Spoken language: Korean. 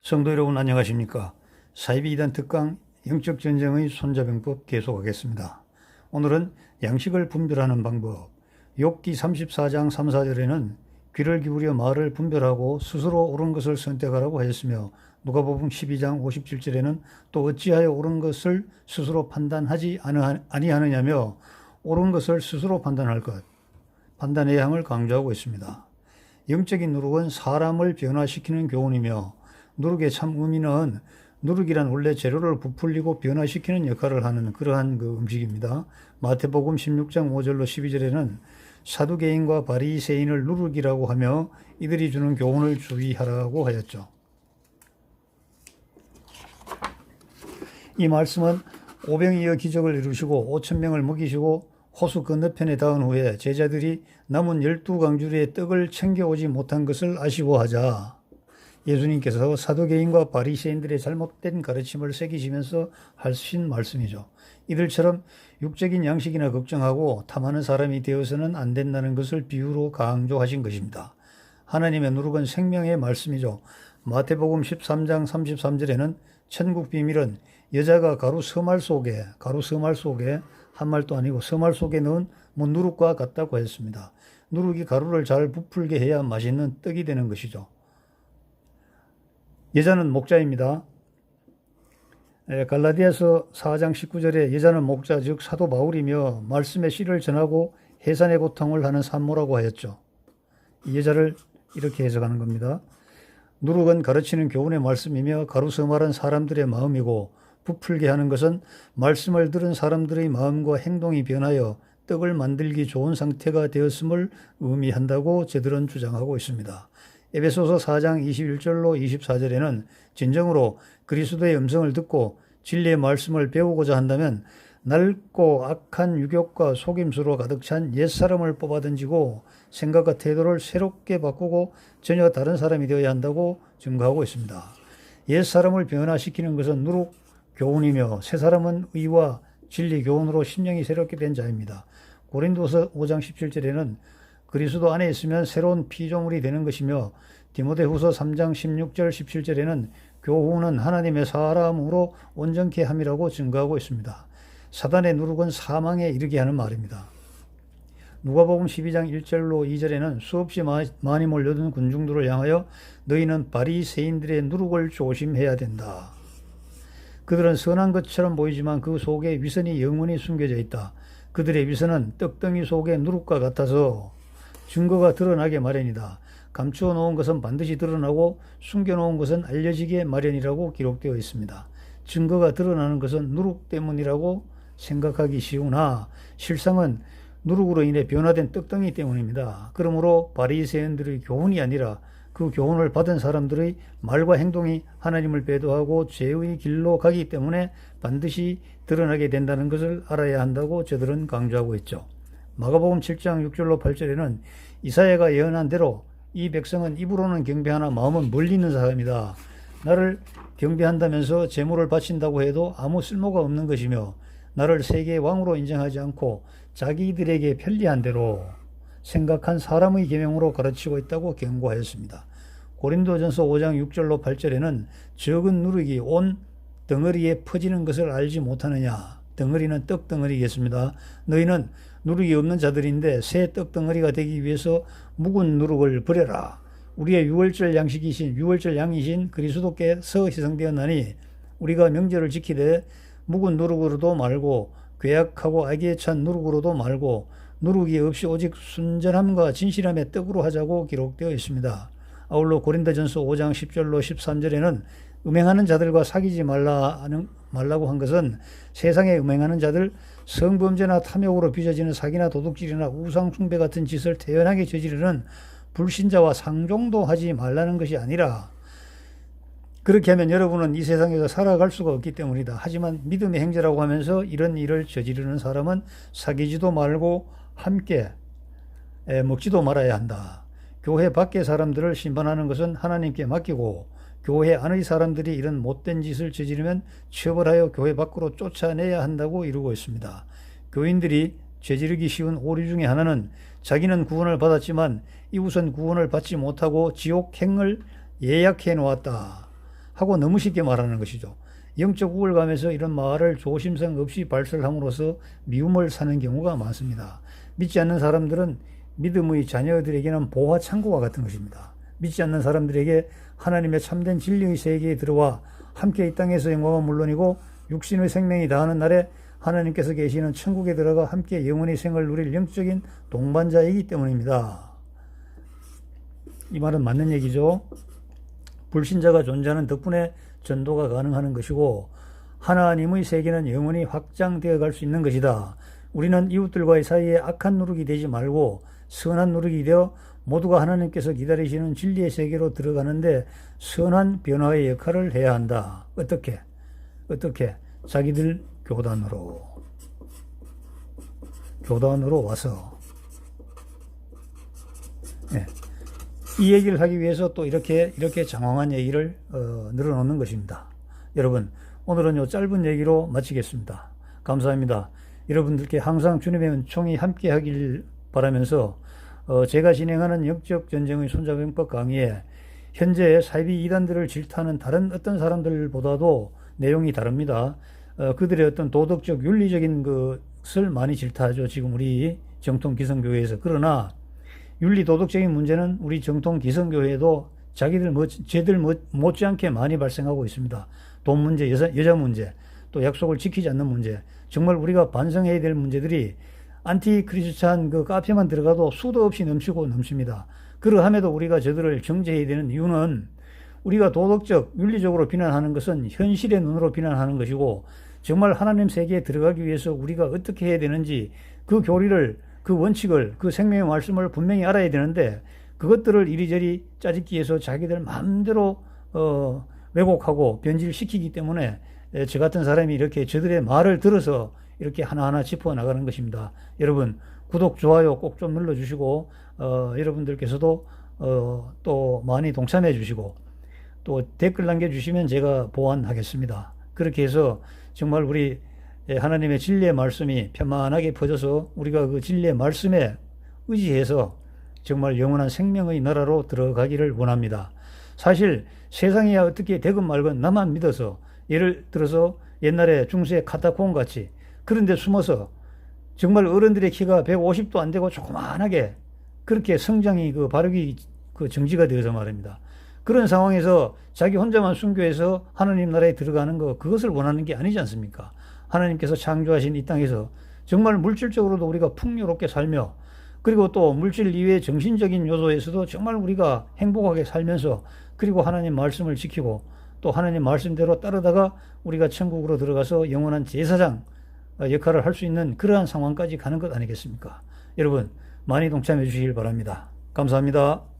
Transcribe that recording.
성도 여러분 안녕하십니까? 사이비 이단 특강 영적전쟁의 손자병법 계속하겠습니다. 오늘은 양식을 분별하는 방법. 욥기 34장 3, 4절에는 귀를 기울여 말을 분별하고 스스로 옳은 것을 선택하라고 하였으며, 누가복음 12장 57절에는 또 어찌하여 옳은 것을 스스로 판단하지 아니하느냐며 옳은 것을 스스로 판단할 것, 판단의 양을 강조하고 있습니다. 영적인 누룩은 사람을 변화시키는 교훈이며, 누룩의 참 의미는 누룩이란 원래 재료를 부풀리고 변화시키는 역할을 하는 그러한 음식입니다. 마태복음 16장 5절로 12절에는 사두개인과 바리새인을 누룩이라고 하며 이들이 주는 교훈을 주의하라고 하였죠. 이 말씀은 오병이어 기적을 이루시고 5,000명을 먹이시고 호수 건너편에 닿은 후에 제자들이 남은 12강주리의 떡을 챙겨오지 못한 것을 아쉬워하자 예수님께서 사두개인과 바리새인들의 잘못된 가르침을 새기시면서 하신 말씀이죠. 이들처럼 육적인 양식이나 걱정하고 탐하는 사람이 되어서는 안 된다는 것을 비유로 강조하신 것입니다. 하나님의 누룩은 생명의 말씀이죠. 마태복음 13장 33절에는 천국 비밀은 여자가 가루 서말 속에 한 말도 아니고 서말 속에 넣은 누룩과 같다고 했습니다. 누룩이 가루를 잘 부풀게 해야 맛있는 떡이 되는 것이죠. 여자는 목자입니다. 갈라디아서 4장 19절에 여자는 목자 즉 사도 바울이며 말씀의 씨를 전하고 해산의 고통을 하는 산모라고 하였죠. 이 여자를 이렇게 해석하는 겁니다. 누룩은 가르치는 교훈의 말씀이며 가루서말은 사람들의 마음이고, 부풀게 하는 것은 말씀을 들은 사람들의 마음과 행동이 변하여 떡을 만들기 좋은 상태가 되었음을 의미한다고 저들은 주장하고 있습니다. 에베소서 4장 21절로 24절에는 진정으로 그리스도의 음성을 듣고 진리의 말씀을 배우고자 한다면 낡고 악한 유혹과 속임수로 가득 찬 옛사람을 뽑아던지고 생각과 태도를 새롭게 바꾸고 전혀 다른 사람이 되어야 한다고 증거하고 있습니다. 옛사람을 변화시키는 것은 누룩 교훈이며 새사람은 의와 진리 교훈으로 심령이 새롭게 된 자입니다. 고린도서 5장 17절에는 그리스도 안에 있으면 새로운 피조물이 되는 것이며, 디모데후서 3장 16절 17절에는 교훈은 하나님의 사람으로 온전케 함이라고 증거하고 있습니다. 사단의 누룩은 사망에 이르게 하는 말입니다. 누가복음 12장 1절로 2절에는 수없이 많이 몰려든 군중들을 향하여 너희는 바리새인들의 누룩을 조심해야 된다. 그들은 선한 것처럼 보이지만 그 속에 위선이 영원히 숨겨져 있다. 그들의 위선은 떡덩이 속의 누룩과 같아서 증거가 드러나게 마련이다. 감추어 놓은 것은 반드시 드러나고 숨겨놓은 것은 알려지게 마련이라고 기록되어 있습니다. 증거가 드러나는 것은 누룩 때문이라고 생각하기 쉬우나 실상은 누룩으로 인해 변화된 떡덩이 때문입니다. 그러므로 바리새인들의 교훈이 아니라 그 교훈을 받은 사람들의 말과 행동이 하나님을 배도하고 죄의 길로 가기 때문에 반드시 드러나게 된다는 것을 알아야 한다고 저들은 강조하고 있죠. 마가복음 7장 6절로 8절에는 이사야가 예언한 대로 이 백성은 입으로는 경배하나 마음은 멀리 있는 사람이다. 나를 경배한다면서 제물을 바친다고 해도 아무 쓸모가 없는 것이며, 나를 세계의 왕으로 인정하지 않고 자기들에게 편리한 대로 생각한 사람의 계명으로 가르치고 있다고 경고하였습니다. 고린도전서 5장 6절로 8절에는 적은 누룩이 온 덩어리에 퍼지는 것을 알지 못하느냐. 덩어리는 떡 덩어리겠습니다. 너희는 누룩이 없는 자들인데 새 떡 덩어리가 되기 위해서 묵은 누룩을 버려라. 우리의 유월절 양이신 그리스도께서 희생되었나니 우리가 명절을 지키되 묵은 누룩으로도 말고 괴악하고 악에 찬 누룩으로도 말고 누룩이 없이 오직 순전함과 진실함의 떡으로 하자고 기록되어 있습니다. 아울러 고린도전서 5장 10절로 13절에는 음행하는 자들과 사귀지 말라고 한 것은 세상에 음행하는 자들, 성범죄나 탐욕으로 빚어지는 사기나 도둑질이나 우상숭배 같은 짓을 태연하게 저지르는 불신자와 상종도 하지 말라는 것이 아니라, 그렇게 하면 여러분은 이 세상에서 살아갈 수가 없기 때문이다. 하지만 믿음의 행제라고 하면서 이런 일을 저지르는 사람은 사귀지도 말고 함께 먹지도 말아야 한다. 교회 밖의 사람들을 심판하는 것은 하나님께 맡기고, 교회 안의 사람들이 이런 못된 짓을 저지르면 처벌하여 교회 밖으로 쫓아내야 한다고 이루고 있습니다. 교인들이 저지르기 쉬운 오류 중에 하나는 자기는 구원을 받았지만 이웃은 구원을 받지 못하고 지옥행을 예약해 놓았다 하고 너무 쉽게 말하는 것이죠. 영적 우월감에서 이런 말을 조심성 없이 발설함으로써 미움을 사는 경우가 많습니다. 믿지 않는 사람들은 믿음의 자녀들에게는 보화 창고와 같은 것입니다. 믿지 않는 사람들에게 하나님의 참된 진리의 세계에 들어와 함께 이 땅에서 영광은 물론이고 육신의 생명이 다하는 날에 하나님께서 계시는 천국에 들어가 함께 영원히 생을 누릴 영적인 동반자이기 때문입니다. 이 말은 맞는 얘기죠. 불신자가 존재하는 덕분에 전도가 가능한 것이고 하나님의 세계는 영원히 확장되어 갈 수 있는 것이다. 우리는 이웃들과의 사이에 악한 누룩이 되지 말고 선한 누룩이 되어 모두가 하나님께서 기다리시는 진리의 세계로 들어가는데 선한 변화의 역할을 해야 한다. 어떻게? 자기들 교단으로 와서 이 얘기를 하기 위해서 또 이렇게 장황한 얘기를 늘어놓는 것입니다. 여러분, 오늘은 요 짧은 얘기로 마치겠습니다. 감사합니다. 여러분들께 항상 주님의 은총이 함께 하길 바라면서 제가 진행하는 영적 전쟁의 손자병법 강의에 현재 사이비 이단들을 질타하는 다른 어떤 사람들보다도 내용이 다릅니다. 그들의 어떤 도덕적 윤리적인 것을 많이 질타하죠. 지금 우리 정통 기성교회에서. 그러나 윤리 도덕적인 문제는 우리 정통 기성교회에도 쟤들 못지않게 많이 발생하고 있습니다. 돈 문제, 여자 문제, 또 약속을 지키지 않는 문제, 정말 우리가 반성해야 될 문제들이 안티 크리스찬 카페만 들어가도 수도 없이 넘칩니다. 그러함에도 우리가 저들을 정죄해야 되는 이유는 우리가 도덕적, 윤리적으로 비난하는 것은 현실의 눈으로 비난하는 것이고 정말 하나님 세계에 들어가기 위해서 우리가 어떻게 해야 되는지 그 교리를, 그 원칙을, 그 생명의 말씀을 분명히 알아야 되는데 그것들을 이리저리 짜집기 위해서 자기들 마음대로 왜곡하고 변질시키기 때문에 저 같은 사람이 이렇게 저들의 말을 들어서 이렇게 하나하나 짚어나가는 것입니다. 여러분, 구독, 좋아요 꼭 좀 눌러주시고 여러분들께서도 또 많이 동참해 주시고 또 댓글 남겨주시면 제가 보완하겠습니다. 그렇게 해서 정말 우리 하나님의 진리의 말씀이 편만하게 퍼져서 우리가 그 진리의 말씀에 의지해서 정말 영원한 생명의 나라로 들어가기를 원합니다. 사실 세상이야 어떻게 되건 말건 나만 믿어서 예를 들어서 옛날에 중세 카타콤 같이 그런데 숨어서 정말 어른들의 키가 150도 안 되고 조그만하게 그렇게 성장이 발육이 정지가 되어서 말입니다. 그런 상황에서 자기 혼자만 순교해서 하나님 나라에 들어가는 그것을 원하는 게 아니지 않습니까? 하나님께서 창조하신 이 땅에서 정말 물질적으로도 우리가 풍요롭게 살며 그리고 또 물질 이외의 정신적인 요소에서도 정말 우리가 행복하게 살면서 그리고 하나님 말씀을 지키고 또 하나님 말씀대로 따르다가 우리가 천국으로 들어가서 영원한 제사장 역할을 할 수 있는 그러한 상황까지 가는 것 아니겠습니까? 여러분 많이 동참해 주시길 바랍니다. 감사합니다.